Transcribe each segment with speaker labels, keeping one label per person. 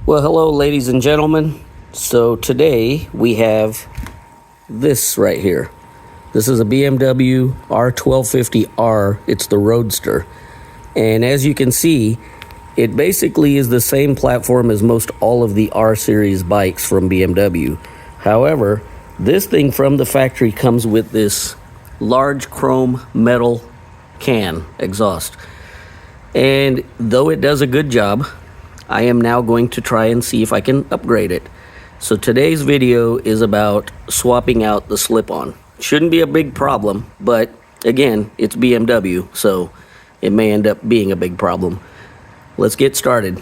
Speaker 1: Well, hello, ladies and gentlemen. So today we have this right here. This is a BMW R1250r. It's the Roadster. And as you can see, it basically is the same platform as most all of the R series bikes from BMW. However, this thing from the factory comes with this large chrome metal can exhaust. And though it does a good job, I am now going to try and see if I can upgrade it. So today's video is about swapping out the slip-on. Shouldn't be a big problem, but again, it's BMW, so it may end up being a big problem. Let's get started.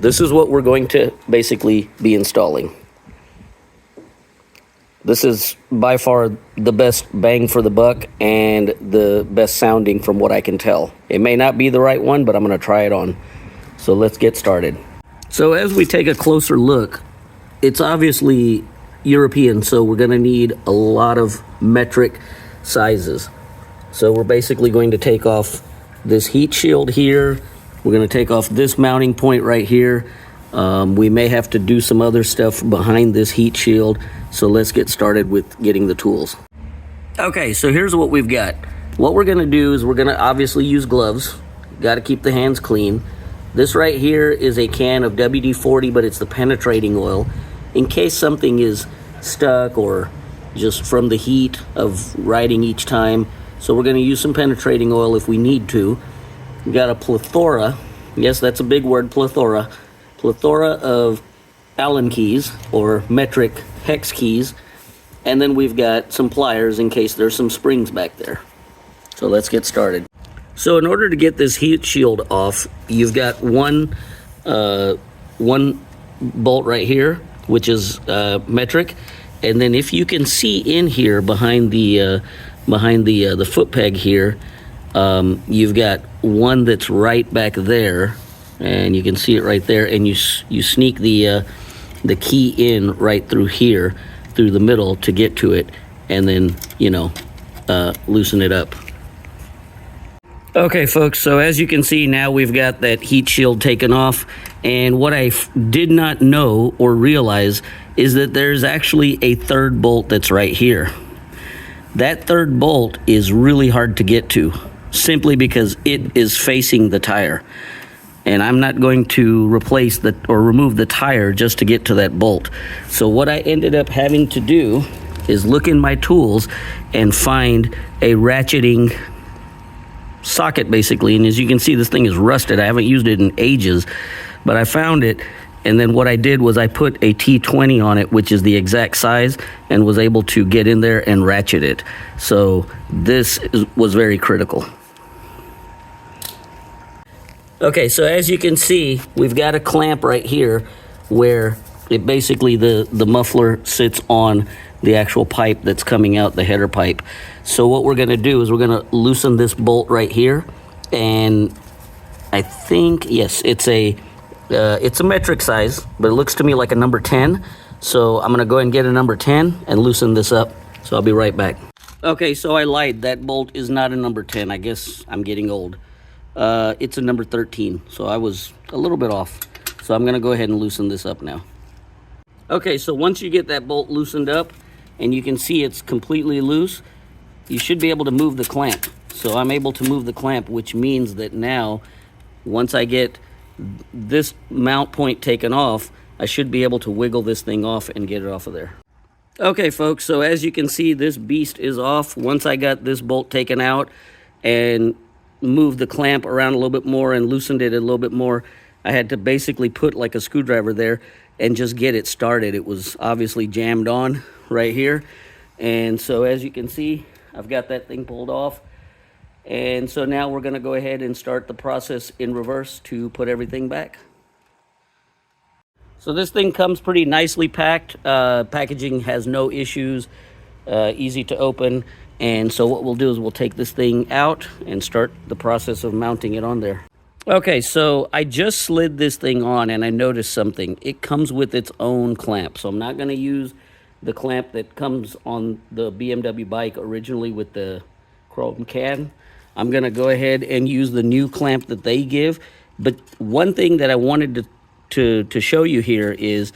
Speaker 1: This is what we're going to basically be installing. This is by far the best bang for the buck and the best sounding from what I can tell. It may not be the right one, but I'm going to try it on. So let's get started. So as we take a closer look, it's obviously European, so we're going to need a lot of metric sizes. So we're basically going to take off this heat shield here. We're going to take off this mounting point right here. We may have to do some other stuff behind this heat shield. So let's get started with getting the tools. Okay, so here's what we've got. What we're going to do is we're going to obviously use gloves. Got to keep the hands clean. This right here is a can of WD-40, but it's the penetrating oil in case something is stuck or just from the heat of riding each time. So we're going to use some penetrating oil if we need to. We've got a plethora, yes, that's a big word, plethora of Allen keys or metric hex keys. And then we've got some pliers in case there's some springs back there. So let's get started. So in order to get this heat shield off, you've got one bolt right here, which is metric, and then if you can see in here behind the foot peg here, you've got one that's right back there, and you can see it right there, and you sneak the key in right through here, through the middle to get to it, and then loosen it up. Okay, folks, so as you can see, now we've got that heat shield taken off, and what I did not know or realize is that there's actually a third bolt that's right here. That third bolt is really hard to get to, simply because it is facing the tire. And I'm not going to replace or remove the tire just to get to that bolt. So what I ended up having to do is look in my tools and find a ratcheting socket basically, and as you can see, this thing is rusted. I haven't used it in ages, but I found it, and then what I did was I put a T20 on it, which is the exact size, and was able to get in there and ratchet it. So this was very critical. Okay, so as you can see, we've got a clamp right here where it basically the muffler sits on the actual pipe that's coming out, the header pipe. So what we're going to do is we're going to loosen this bolt right here, and I think, yes, it's a metric size, but it looks to me like a number 10. So I'm going to go ahead and get a number 10 and loosen this up. So I'll be right back. Okay, so I lied. That bolt is not a number 10. I guess I'm getting old. It's a number 13, so I was a little bit off. So I'm going to go ahead and loosen this up now. Okay, so once you get that bolt loosened up, and you can see it's completely loose, you should be able to move the clamp. So I'm able to move the clamp, which means that now, once I get this mount point taken off, I should be able to wiggle this thing off and get it off of there. Okay, folks, so as you can see, this beast is off. Once I got this bolt taken out and moved the clamp around a little bit more and loosened it a little bit more, I had to basically put like a screwdriver there and just get it started. It was obviously jammed on right here. And so as you can see, I've got that thing pulled off. And so now we're gonna go ahead and start the process in reverse to put everything back. So this thing comes pretty nicely packed. Packaging has no issues, easy to open. And so what we'll do is we'll take this thing out and start the process of mounting it on there. Okay, so I just slid this thing on and I noticed something. It comes with its own clamp. So I'm not going to use the clamp that comes on the BMW bike originally with the chrome can. I'm going to go ahead and use the new clamp that they give. But one thing that I wanted to to show you here is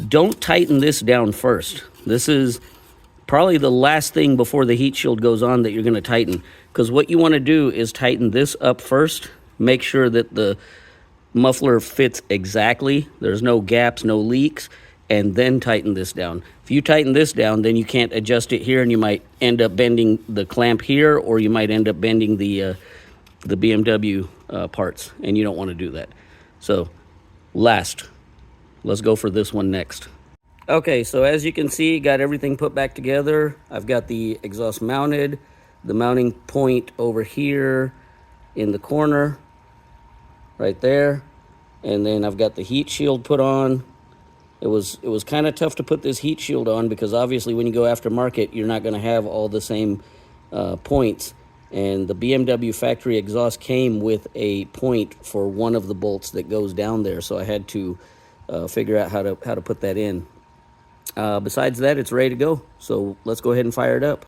Speaker 1: don't tighten this down first. This is probably the last thing before the heat shield goes on that you're going to tighten, because what you want to do is tighten this up first. Make sure that the muffler fits exactly, there's no gaps, no leaks, and then tighten this down. If you tighten this down, then you can't adjust it here, and you might end up bending the clamp here, or you might end up bending the BMW parts, and you don't want to do that. So let's go for this one next. Okay, so as you can see, got everything put back together. I've got the exhaust mounted, the mounting point over here in the corner, right there. And then I've got the heat shield put on. It was kind of tough to put this heat shield on because obviously when you go aftermarket, you're not going to have all the same points. And the BMW factory exhaust came with a point for one of the bolts that goes down there, so I had to figure out how to put that in. Besides that, it's ready to go. So let's go ahead and fire it up.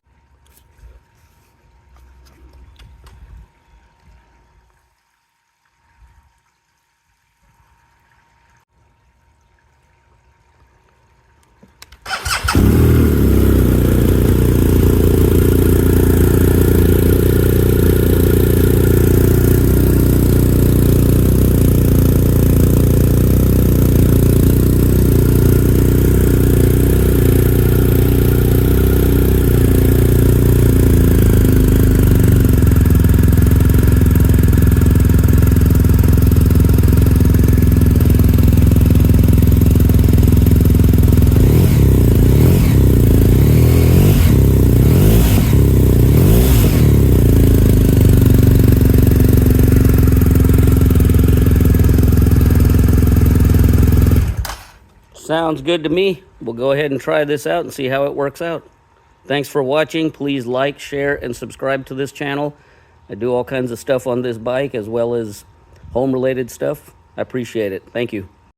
Speaker 1: Sounds good to me. We'll go ahead and try this out and see how it works out. Thanks for watching. Please like, share, and subscribe to this channel. I do all kinds of stuff on this bike as well as home-related stuff. I appreciate it. Thank you.